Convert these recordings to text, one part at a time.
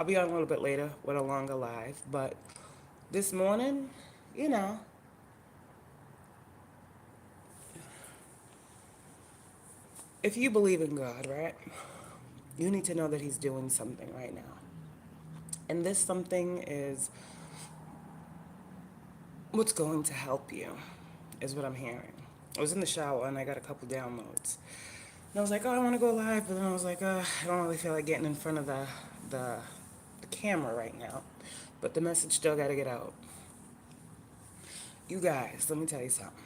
I'll be on a little bit later with a longer live, but this morning, you know, if you believe in God, right, you need to know that He's doing something right now. And this something is what's going to help you, is what I'm hearing. I was in the shower and I got a couple downloads. And I was like, oh, I want to go live, but then I was like, I don't really feel like getting in front of the, the camera right now. But the message still got to get out. You guys, let me tell you something.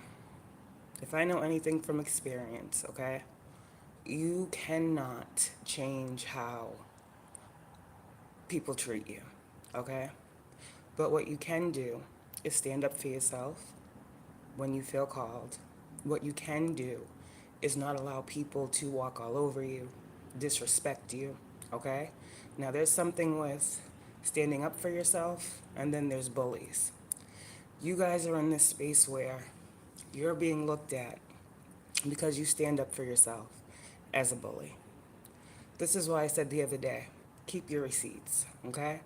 If I know anything from experience, okay, you cannot change how people treat you, okay? But what you can do is stand up for yourself when you feel called. What you can do is not allow people to walk all over you, disrespect you, okay? Now, there's something with standing up for yourself, and then there's bullies. You guys are in this space where you're being looked at because you stand up for yourself as a bully. This is why I said the other day, keep your receipts, okay?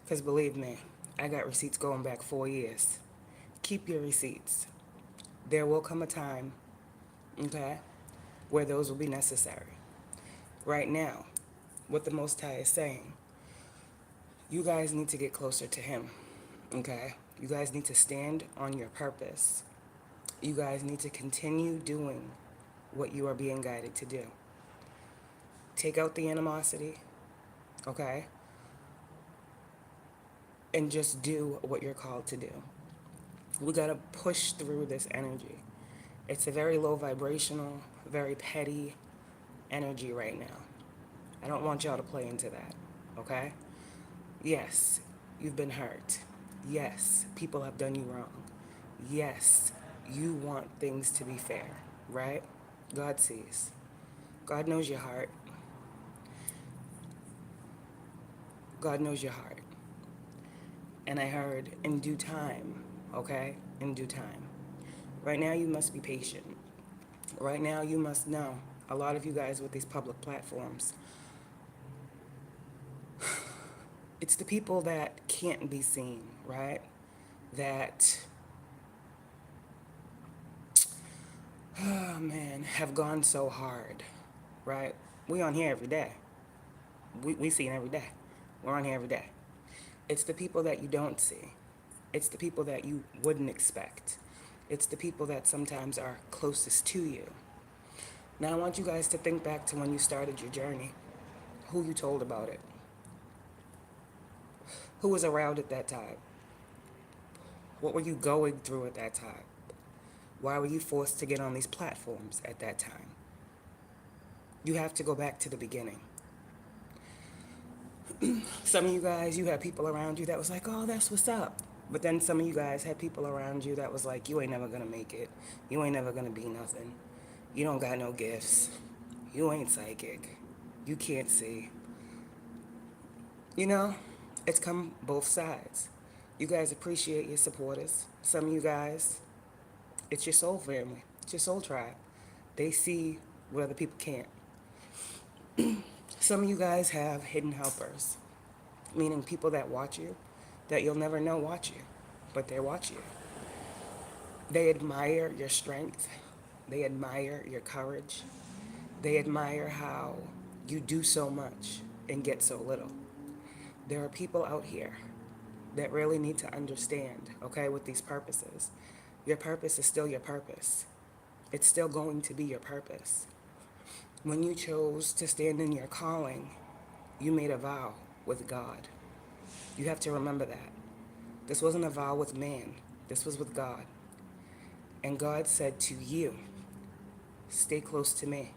Because believe me, I got receipts going back 4 years. Keep your receipts. There will come a time, okay, where those will be necessary. Right now, what the Most High is saying, you guys need to get closer to Him, okay? You guys need to stand on your purpose. You guys need to continue doing what you are being guided to do. Take out the animosity, okay? And just do what you're called to do. We gotta push through this energy. It's a very low vibrational, very petty energy right now. I don't want y'all to play into that, okay? Yes, you've been hurt. Yes, people have done you wrong. Yes, you want things to be fair, right? God sees. God knows your heart. God knows your heart. And I heard in due time, okay? In due time. Right now, you must be patient. Right now, you must know, a lot of you guys with these public platforms, it's the people that can't be seen, right? That, oh man, have gone so hard, right? We on here every day. We see it every day. We're on here every day. It's the people that you don't see. It's the people that you wouldn't expect. It's the people that sometimes are closest to you. Now I want you guys to think back to when you started your journey. Who you told about it. Who was around at that time? What were you going through at that time? Why were you forced to get on these platforms at that time? You have to go back to the beginning. Some of you guys, you had people around you that was like, oh, that's what's up. But then some of you guys had people around you that was like, you ain't never gonna make it. You ain't never gonna be nothing. You don't got no gifts. You ain't psychic. You can't see. You know, it's come both sides. You guys appreciate your supporters. Some of you guys, it's your soul family. It's your soul tribe. They see what other people can't. Some of you guys have hidden helpers, meaning people that watch you, that you'll never know watch you, but they watch you. They admire your strength. They admire your courage. They admire how you do so much and get so little. There are people out here that really need to understand, okay, with these purposes. Your purpose is still your purpose. It's still going to be your purpose. When you chose to stand in your calling, you made a vow with God. You have to remember that. This wasn't a vow with man. This was with God. And God said to you, stay close to me.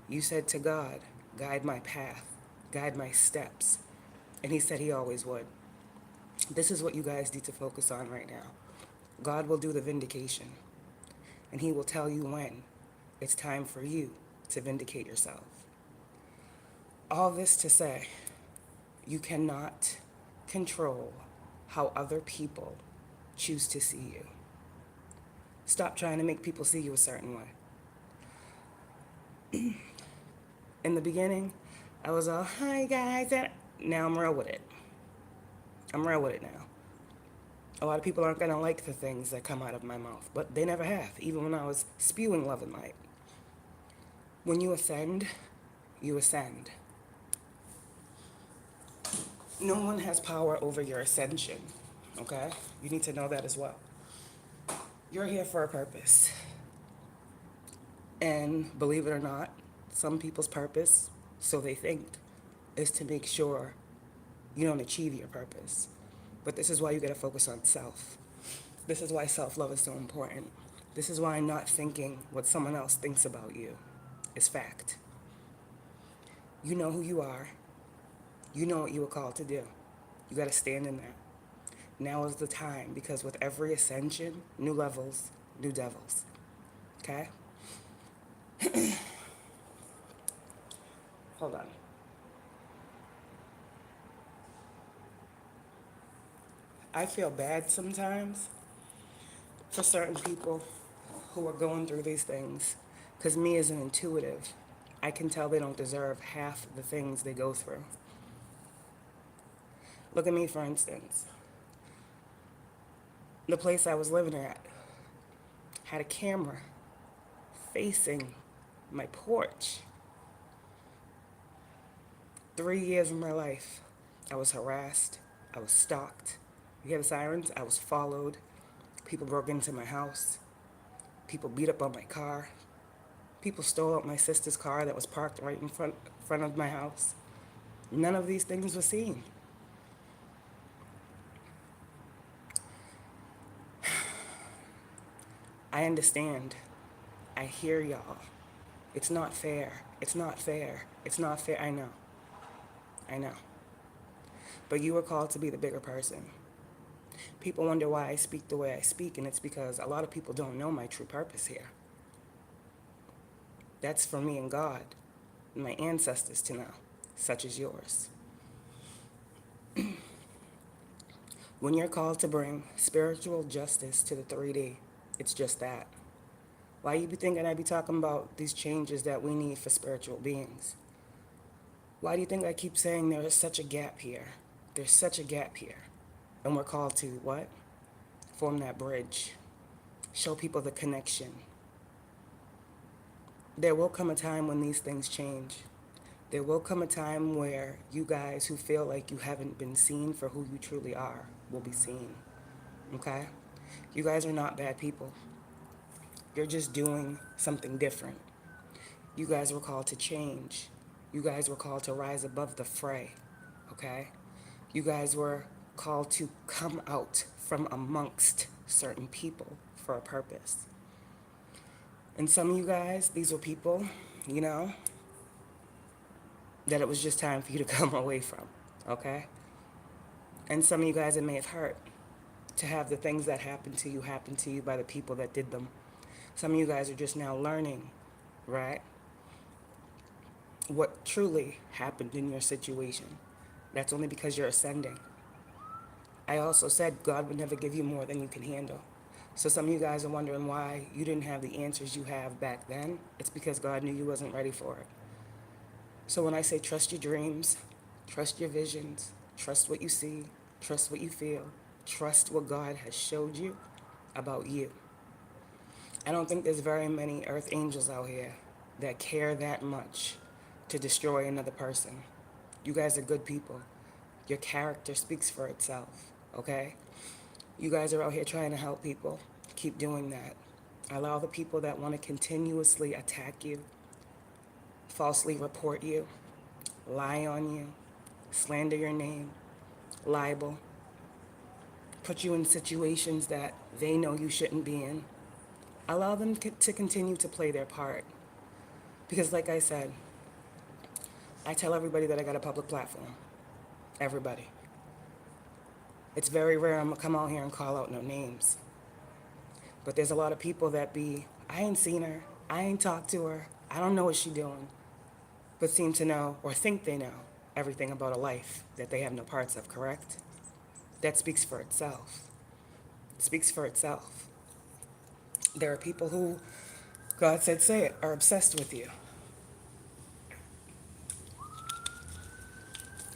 You said to God, guide my path, guide my steps. And He said He always would. This is what you guys need to focus on right now. God will do the vindication. And He will tell you when it's time for you to vindicate yourself. All this to say, you cannot control how other people choose to see you. Stop trying to make people see you a certain way. In the beginning, I was all, hi guys, and Now I'm real with it. I'm real with it now. A lot of people aren't going to like the things that come out of my mouth, but they never have, even when I was spewing love and light. When you ascend, you ascend. No one has power over your ascension, okay? You need to know that as well. You're here for a purpose. And believe it or not, some people's purpose, so they think, is to make sure you don't achieve your purpose. But this is why you got to focus on self. This is why self-love is so important. This is why not thinking what someone else thinks about you is fact. You know who you are. You know what you were called to do. You got to stand in that. Now is the time, because with every ascension, new levels, new devils. Okay? Hold on. I feel bad sometimes for certain people who are going through these things, because me as an intuitive, I can tell they don't deserve half the things they go through. Look at me, for instance. The place I was living at had a camera facing my porch. 3 years of my life, I was harassed. I was stalked. You hear the sirens? I was followed. People broke into my house. People beat up on my car. People stole out my sister's car that was parked right in front of my house. None of these things were seen. I understand. I hear y'all. It's not fair. It's not fair. It's not fair. I know. I know. But you were called to be the bigger person. People wonder why I speak the way I speak, and it's because a lot of people don't know my true purpose here. That's for me and God, and my ancestors to know, such as yours. When you're called to bring spiritual justice to the 3D, it's just that. Why you be thinking I be talking about these changes that we need for spiritual beings? Why do you think I keep saying there is such a gap here? There's such a gap here. And we're called to what? Form that bridge. Show people the connection. There will come a time when these things change. There will come a time where you guys who feel like you haven't been seen for who you truly are will be seen. Okay? You guys are not bad people. You're just doing something different. You guys were called to change. You guys were called to rise above the fray. Okay? You guys were called to come out from amongst certain people for a purpose. And some of you guys, these were people, you know, that it was just time for you to come away from, okay? And some of you guys, it may have hurt to have the things that happened to you by the people that did them. Some of you guys are just now learning, right, what truly happened in your situation. That's only because you're ascending. I also said God would never give you more than you can handle. So some of you guys are wondering why you didn't have the answers you have back then. It's because God knew you wasn't ready for it. So when I say trust your dreams, trust your visions, trust what you see, trust what you feel, trust what God has showed you about you. I don't think there's very many earth angels out here that care that much to destroy another person. You guys are good people. Your character speaks for itself, okay? You guys are out here trying to help people. Keep doing that. Allow the people that want to continuously attack you, falsely report you, lie on you, slander your name, libel, put you in situations that they know you shouldn't be in. Allow them to continue to play their part. Because like I said, I tell everybody that I got a public platform. Everybody. It's very rare I'm gonna come out here and call out no names. But there's a lot of people that I ain't seen her, I ain't talked to her, I don't know what she's doing, but seem to know or think they know everything about a life that they have no parts of, correct? That speaks for itself. It speaks for itself. There are people who, God said say it, are obsessed with you.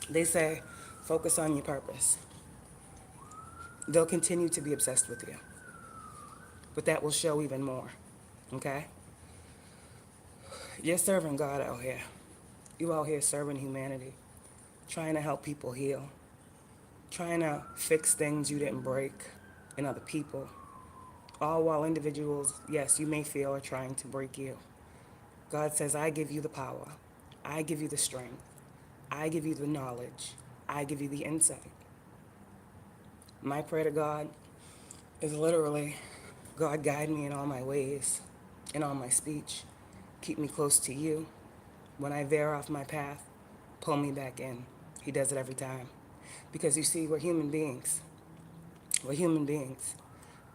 They say, focus on your purpose. They'll continue to be obsessed with you, but that will show even more, okay? You're serving God out here. You out here serving humanity, trying to help people heal, trying to fix things you didn't break in other people, all while individuals, yes, you may feel are trying to break you. God says, I give you the power. I give you the strength. I give you the knowledge. I give you the insight. My prayer to God is literally, God, guide me in all my ways, in all my speech. Keep me close to you. When I veer off my path, pull me back in. He does it every time. Because you see, we're human beings. We're human beings.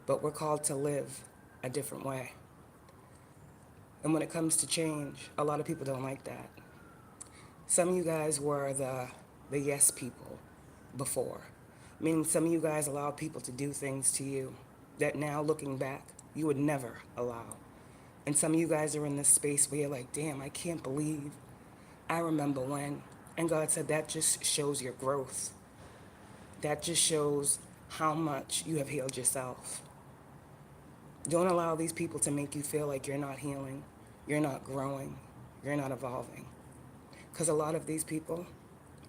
But we're called to live a different way. And when it comes to change, a lot of people don't like that. Some of you guys were the yes people before. Meaning some of you guys allowed people to do things to you that now, looking back, you would never allow. And some of you guys are in this space where you're like, damn, I can't believe I remember when. And God said that just shows your growth. That just shows how much you have healed yourself. Don't allow these people to make you feel like you're not healing, you're not growing, you're not evolving. Because a lot of these people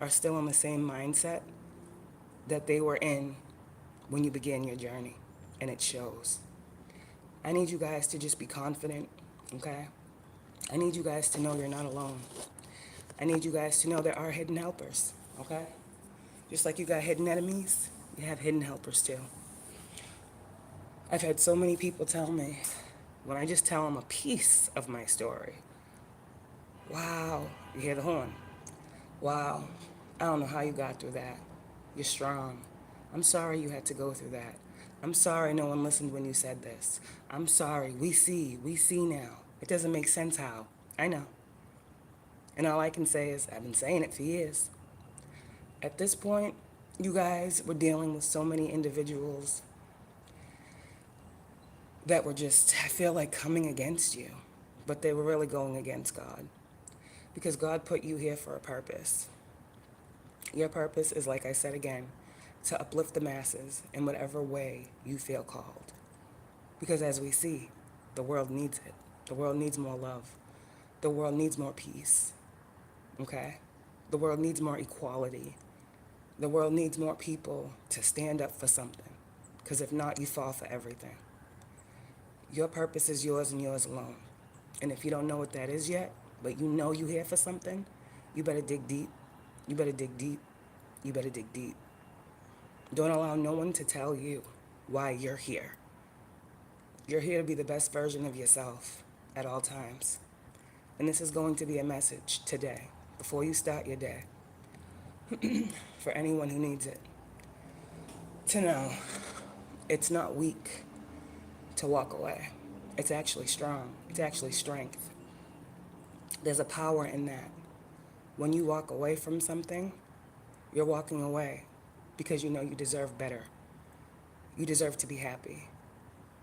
are still in the same mindset that they were in when you began your journey, and it shows. I need you guys to just be confident, okay? I need you guys to know you're not alone. I need you guys to know there are hidden helpers, okay? Just like you got hidden enemies, you have hidden helpers too. I've had so many people tell me, when I just tell them a piece of my story, wow, you hear the horn. Wow, I don't know how you got through that. You're strong. I'm sorry you had to go through that. I'm sorry no one listened when you said this. I'm sorry, we see now. It doesn't make sense how. I know. And all I can say is, I've been saying it for years. At this point, you guys were dealing with so many individuals that were just, I feel like, coming against you. But they were really going against God. Because God put you here for a purpose. Your purpose is, like I said again, to uplift the masses in whatever way you feel called. Because as we see, the world needs it. The world needs more love. The world needs more peace. Okay? The world needs more equality. The world needs more people to stand up for something. Because if not, you fall for everything. Your purpose is yours and yours alone. And if you don't know what that is yet, but you know you're here for something, you better dig deep. You better dig deep. You better dig deep. Don't allow no one to tell you why you're here. You're here to be the best version of yourself at all times. And this is going to be a message today, before you start your day, for anyone who needs it, to know it's not weak to walk away. It's actually strong. It's actually strength. There's a power in that. When you walk away from something, you're walking away because you know you deserve better. You deserve to be happy.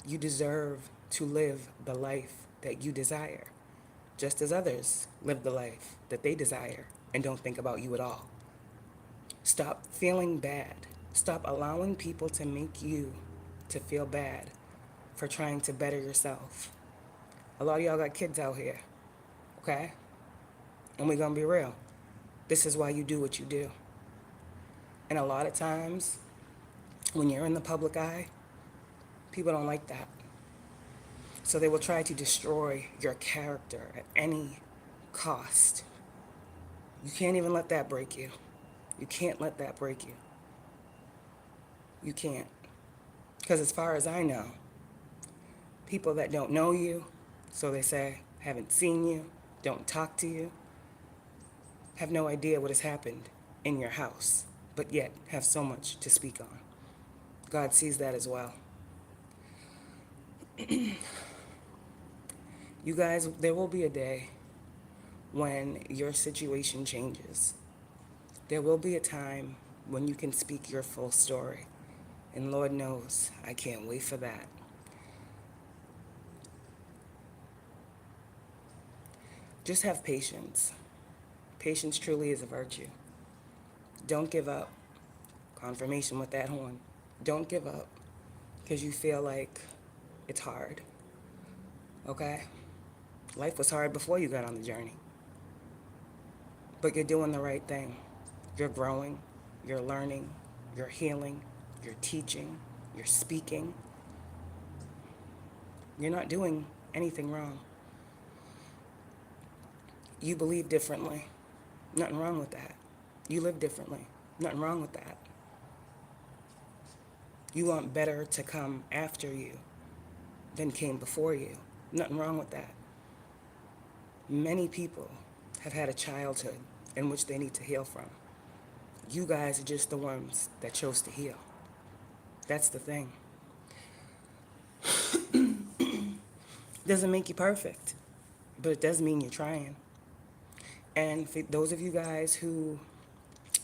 You deserve to live the life that you desire, just as others live the life that they desire and don't think about you at all. Stop feeling bad. Stop allowing people to make you to feel bad for trying to better yourself. A lot of y'all got kids out here, okay? And we're gonna be real. This is why you do what you do. And a lot of times, when you're in the public eye, people don't like that. So they will try to destroy your character at any cost. You can't even let that break you. You can't let that break you. You can't. Because as far as I know, people that don't know you, so they say, haven't seen you, don't talk to you, have no idea what has happened in your house, but yet have so much to speak on. God sees that as well. You guys, there will be a day when your situation changes. There will be a time when you can speak your full story. And Lord knows, I can't wait for that. Just have patience. Patience truly is a virtue. Don't give up. Confirmation with that horn. Don't give up because you feel like it's hard. Okay? Life was hard before you got on the journey. But you're doing the right thing. You're growing. You're learning. You're healing. You're teaching. You're speaking. You're not doing anything wrong. You believe differently. Nothing wrong with that. You live differently. Nothing wrong with that. You want better to come after you than came before you. Nothing wrong with that. Many people have had a childhood in which they need to heal from. You guys are just the ones that chose to heal. That's the thing. Doesn't make you perfect, but it does mean you're trying. And for those of you guys who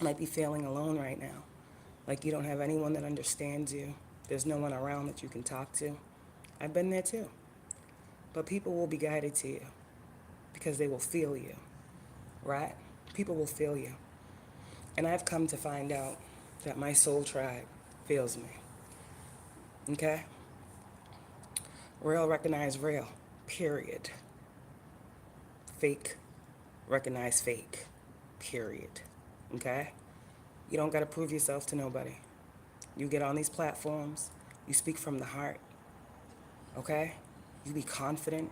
might be feeling alone right now, like you don't have anyone that understands you, there's no one around that you can talk to, I've been there too. But people will be guided to you because they will feel you, right? People will feel you. And I've come to find out that my soul tribe feels me. Okay? Real recognize real, period. Fake recognize fake, period. Okay? You don't got to prove yourself to nobody. You get on these platforms, you speak from the heart. Okay? You be confident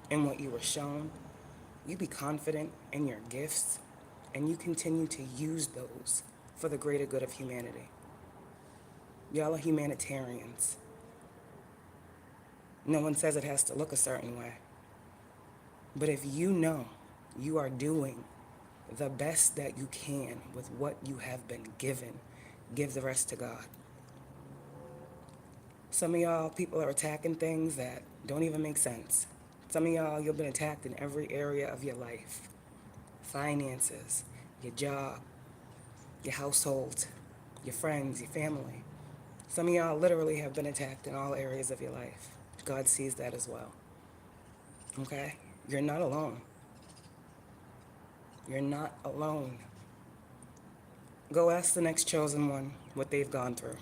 in what you were shown. You be confident in your gifts, and you continue to use those for the greater good of humanity. Y'all are humanitarians. No one says it has to look a certain way. But if you know you are doing the best that you can with what you have been given, give the rest to God. Some of y'all, people are attacking things that don't even make sense. Some of y'all, you've been attacked in every area of your life. Finances, your job, your household, your friends, your family. Some of y'all literally have been attacked in all areas of your life. God sees that as well. Okay? You're not alone. You're not alone. Go ask the next chosen one what they've gone through.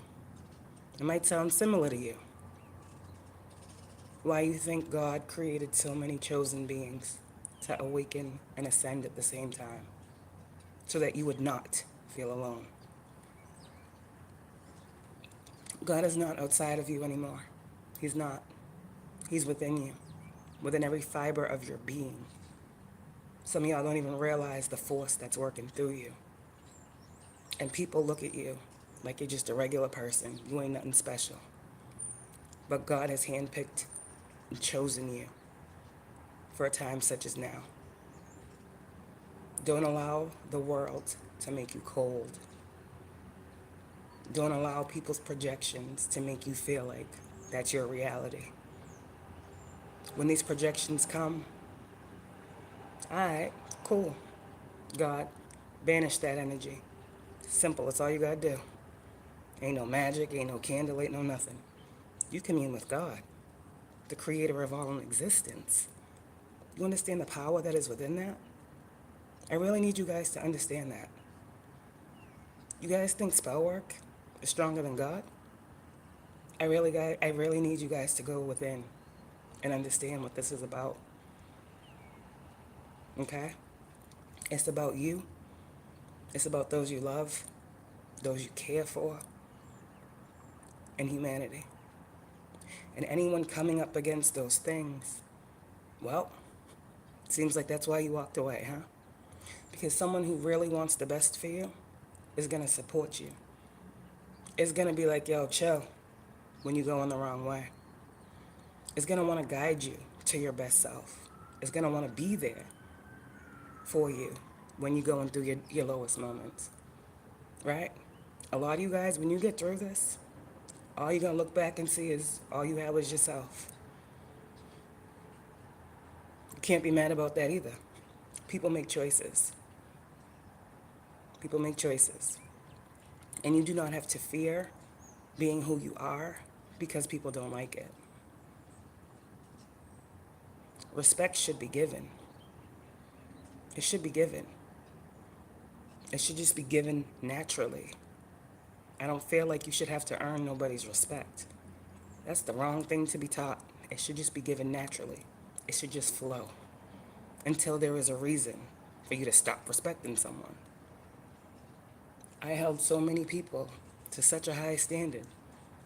It might sound similar to you. Why you think God created so many chosen beings to awaken and ascend at the same time, so that you would not feel alone. God is not outside of you anymore. He's not. He's within you, within every fiber of your being. Some of y'all don't even realize the force that's working through you. And people look at you like you're just a regular person. You ain't nothing special. But God has handpicked and chosen you for a time such as now. Don't allow the world to make you cold. Don't allow people's projections to make you feel like that's your reality. When these projections come, all right, cool. God, banish that energy. Simple, that's all you gotta do. Ain't no magic, ain't no candle, ain't no nothing. You commune with God, the creator of all in existence. You understand the power that is within that? I really need you guys to understand that. You guys think spell work is stronger than God? I really need you guys to go within and understand what this is about. Okay? It's about you. It's about those you love, those you care for, and humanity. And anyone coming up against those things, well, it seems like that's why you walked away, huh? Because someone who really wants the best for you is going to support you. It's going to be like, yo, chill when you go in the wrong way. It's going to want to guide you to your best self. It's going to want to be there for you when you're going through your lowest moments, right? A lot of you guys, when you get through this, all you're going to look back and see is all you have is yourself. You can't be mad about that either. People make choices. People make choices. And you do not have to fear being who you are because people don't like it. Respect should be given. It should be given. It should just be given naturally. I don't feel like you should have to earn nobody's respect. That's the wrong thing to be taught. It should just be given naturally. It should just flow until there is a reason for you to stop respecting someone. I held so many people to such a high standard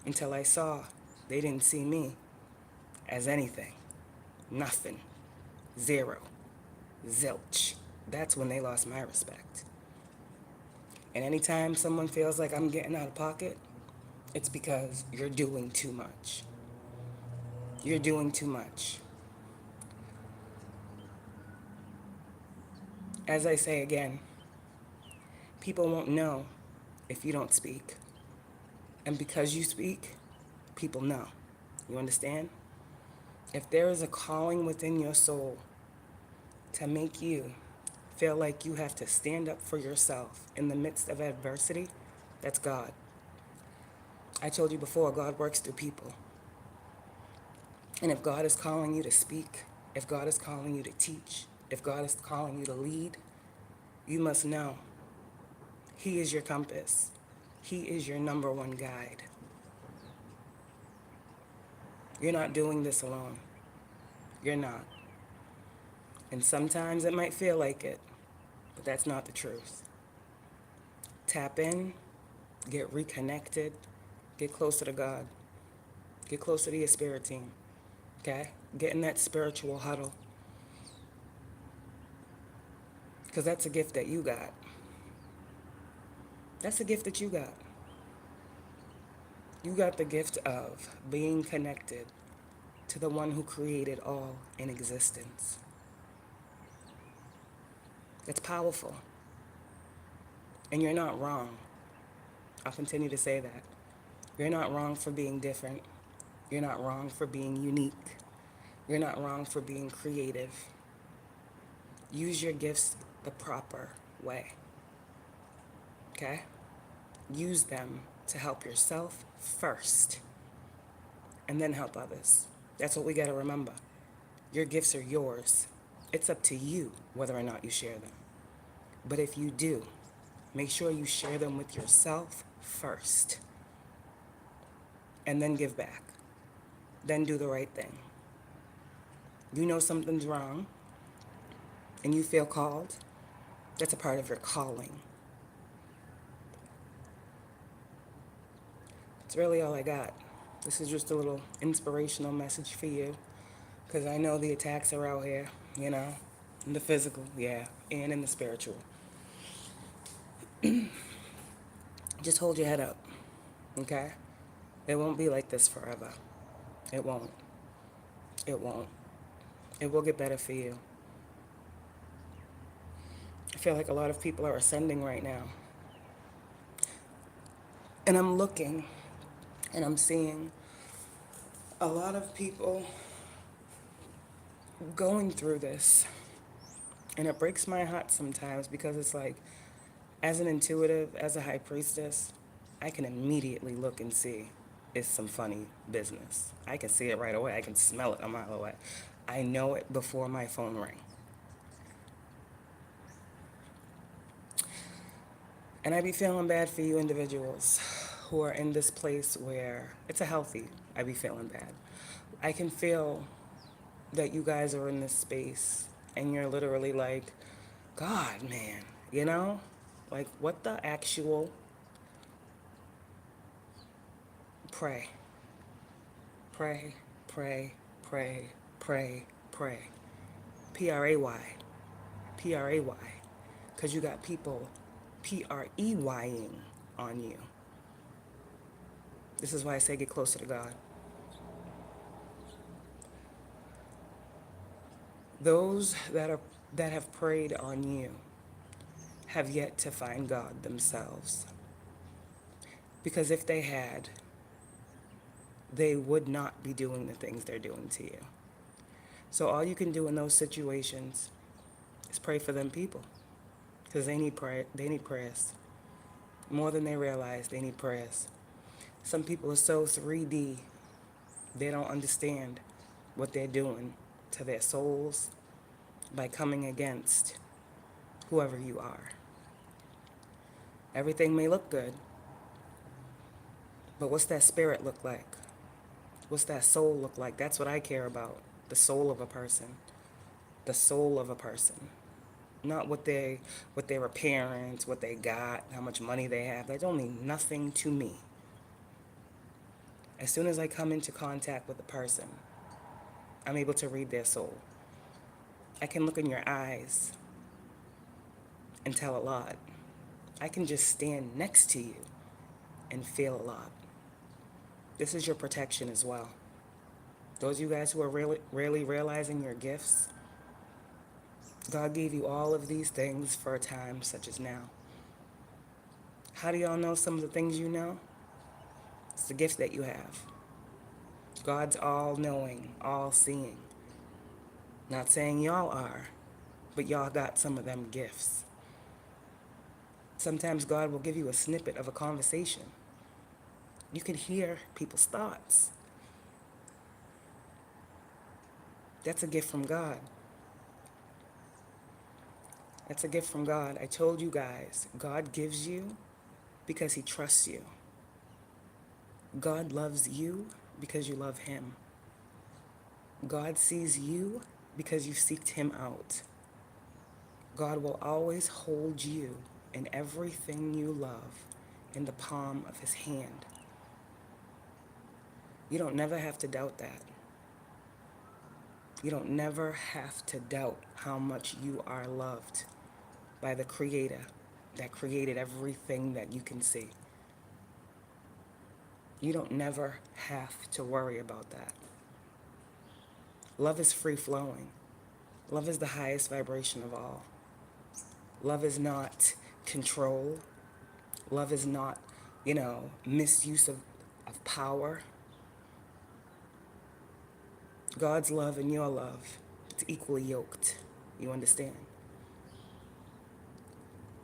until I saw they didn't see me as anything, nothing, zero, zilch. That's when they lost my respect. And anytime someone feels like I'm getting out of pocket, it's because you're doing too much. You're doing too much. As I say again, people won't know if you don't speak. And because you speak, people know. You understand? If there is a calling within your soul to make you feel like you have to stand up for yourself in the midst of adversity, that's God. I told you before, God works through people. And if God is calling you to speak, if God is calling you to teach, if God is calling you to lead, you must know He is your compass. He is your number one guide. You're not doing this alone. You're not. And sometimes it might feel like it, but that's not the truth. Tap in, get reconnected, get closer to God, get closer to your spirit team, okay? Get in that spiritual huddle, because that's a gift that you got. That's a gift that you got. You got the gift of being connected to the one who created all in existence. It's powerful. And you're not wrong. I'll continue to say that. You're not wrong for being different. You're not wrong for being unique. You're not wrong for being creative. Use your gifts the proper way. Okay? Use them to help yourself first, and then help others. That's what we got to remember. Your gifts are yours. It's up to you whether or not you share them. But if you do, make sure you share them with yourself first, and then give back. Then do the right thing. You know something's wrong, and you feel called, that's a part of your calling. That's really all I got. This is just a little inspirational message for you, because I know the attacks are out here, in the physical, yeah, and in the spiritual. Just hold your head up, okay? It won't be like this forever. It won't. It won't. It will get better for you. I feel like a lot of people are ascending right now. And I'm looking, and I'm seeing a lot of people going through this. And it breaks my heart sometimes, because it's like, as an intuitive, as a high priestess, I can immediately look and see it's some funny business. I can see it right away. I can smell it a mile away. I know it before my phone rings. And I be feeling bad for you individuals who are in this place where it's a healthy, I be feeling bad. I can feel that you guys are in this space and you're literally like, God, man, Like, what the actual? Pray. Pray, pray, pray, pray, pray. P-R-A-Y. P-R-A-Y. Because you got people P-R-E-Y-ing on you. This is why I say get closer to God. Those that have preyed on you have yet to find God themselves. Because if they had, they would not be doing the things they're doing to you. So all you can do in those situations is pray for them people. Because they need prayer. They need prayers. More than they realize, they need prayers. Some people are so 3D, they don't understand what they're doing to their souls by coming against whoever you are. Everything may look good, but what's that spirit look like? What's that soul look like? That's what I care about. The soul of a person. The soul of a person. Not what their appearance, what they got, how much money they have. That don't mean nothing to me. As soon as I come into contact with a person, I'm able to read their soul. I can look in your eyes and tell a lot. I can just stand next to you and feel a lot. This is your protection as well. Those of you guys who are really realizing your gifts, God gave you all of these things for a time such as now. How do y'all know some of the things you know? It's the gift that you have. God's all-knowing, all-seeing. Not saying y'all are, but y'all got some of them gifts. Sometimes God will give you a snippet of a conversation. You can hear people's thoughts. That's a gift from God. That's a gift from God. I told you guys, God gives you because he trusts you. God loves you because you love him. God sees you because you seeked him out. God will always hold you and everything you love in the palm of his hand. You don't never have to doubt that. You don't never have to doubt how much you are loved by the Creator that created everything that you can see. You don't never have to worry about that. Love is free flowing. Love is the highest vibration of all. Love is not control. Love is not, misuse of power. God's love and your love, it's equally yoked. You understand?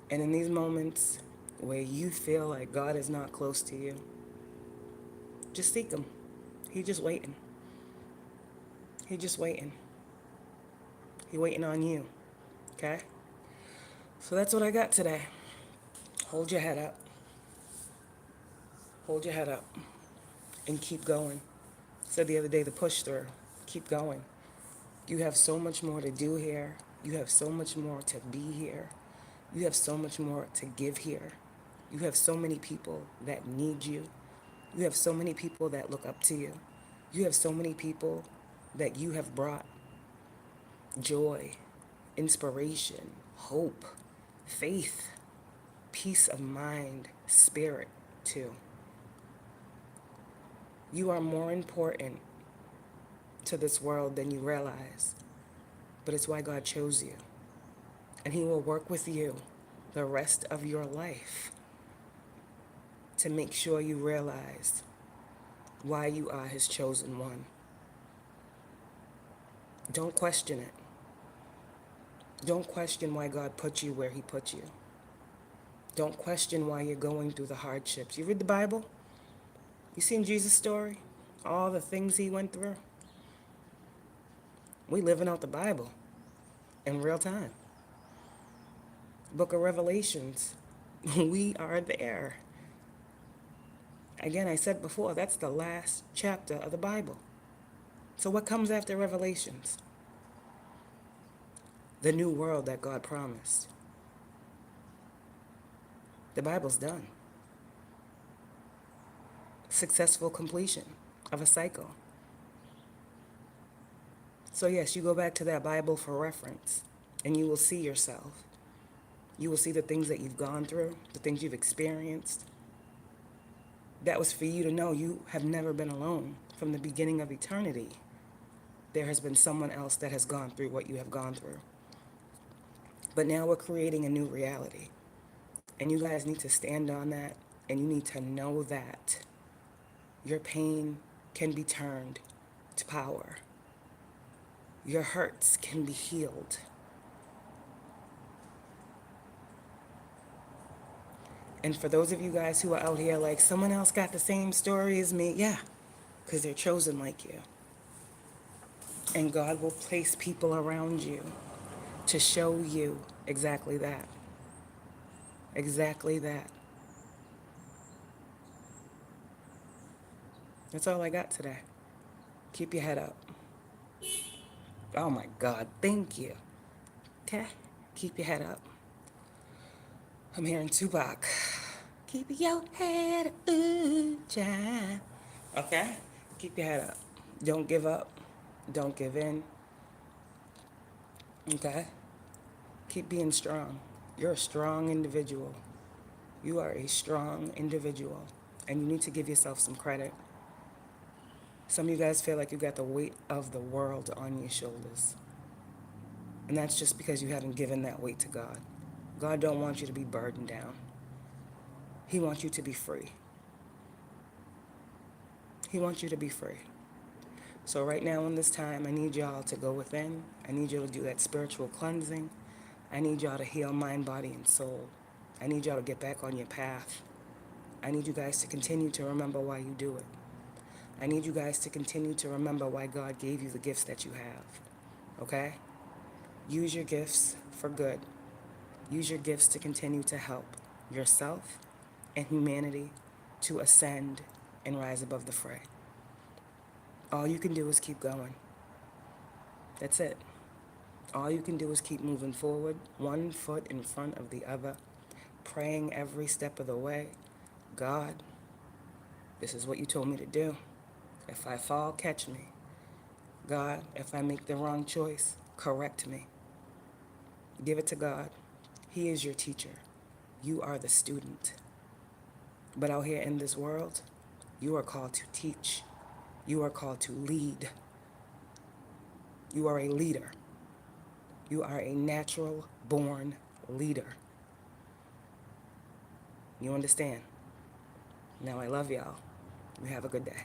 And in these moments where you feel like God is not close to you, just seek him. He's just waiting. He's just waiting. He's waiting on you. Okay? So that's what I got today. Hold your head up. Hold your head up. And keep going. I said the other day, the push through. Keep going. You have so much more to do here. You have so much more to be here. You have so much more to give here. You have so many people that need you. You have so many people that look up to you. You have so many people that you have brought joy, inspiration, hope, faith, peace of mind, spirit to. You are more important to this world than you realize, but it's why God chose you. And he will work with you the rest of your life to make sure you realize why you are his chosen one. Don't question it. Don't question why God put you where he put you. Don't question why you're going through the hardships. You read the Bible? You seen Jesus' story? All the things he went through? We living out the Bible in real time. Book of Revelations. We are there. Again, I said before, that's the last chapter of the Bible. So what comes after Revelations? The new world that God promised. The Bible's done. Successful completion of a cycle. So yes, you go back to that Bible for reference, and you will see yourself. You will see the things that you've gone through, the things you've experienced. That was for you to know you have never been alone. From the beginning of eternity, there has been someone else that has gone through what you have gone through. But now we're creating a new reality. And you guys need to stand on that, and you need to know that your pain can be turned to power. Your hurts can be healed. And for those of you guys who are out here like, someone else got the same story as me, yeah, because they're chosen like you. And God will place people around you to show you exactly that. Exactly that. That's all I got today. Keep your head up. Oh my God, thank you. Okay? Keep your head up. I'm hearing Tupac. Keep your head up, ooh, child. Okay? Keep your head up. Don't give up. Don't give in. Okay? Keep being strong. You're a strong individual. You are a strong individual. And you need to give yourself some credit. Some of you guys feel like you got the weight of the world on your shoulders. And that's just because you haven't given that weight to God. God don't want you to be burdened down. He wants you to be free. He wants you to be free. So right now in this time, I need y'all to go within. I need you to do that spiritual cleansing. I need y'all to heal mind, body, and soul. I need y'all to get back on your path. I need you guys to continue to remember why you do it. I need you guys to continue to remember why God gave you the gifts that you have. Okay? Use your gifts for good. Use your gifts to continue to help yourself and humanity to ascend and rise above the fray. All you can do is keep going. That's it. All you can do is keep moving forward, one foot in front of the other, praying every step of the way. God, this is what you told me to do. If I fall, catch me. God, if I make the wrong choice, correct me. Give it to God. He is your teacher. You are the student. But out here in this world, you are called to teach. You are called to lead. You are a leader. You are a natural born leader. You understand? Now I love y'all. You have a good day.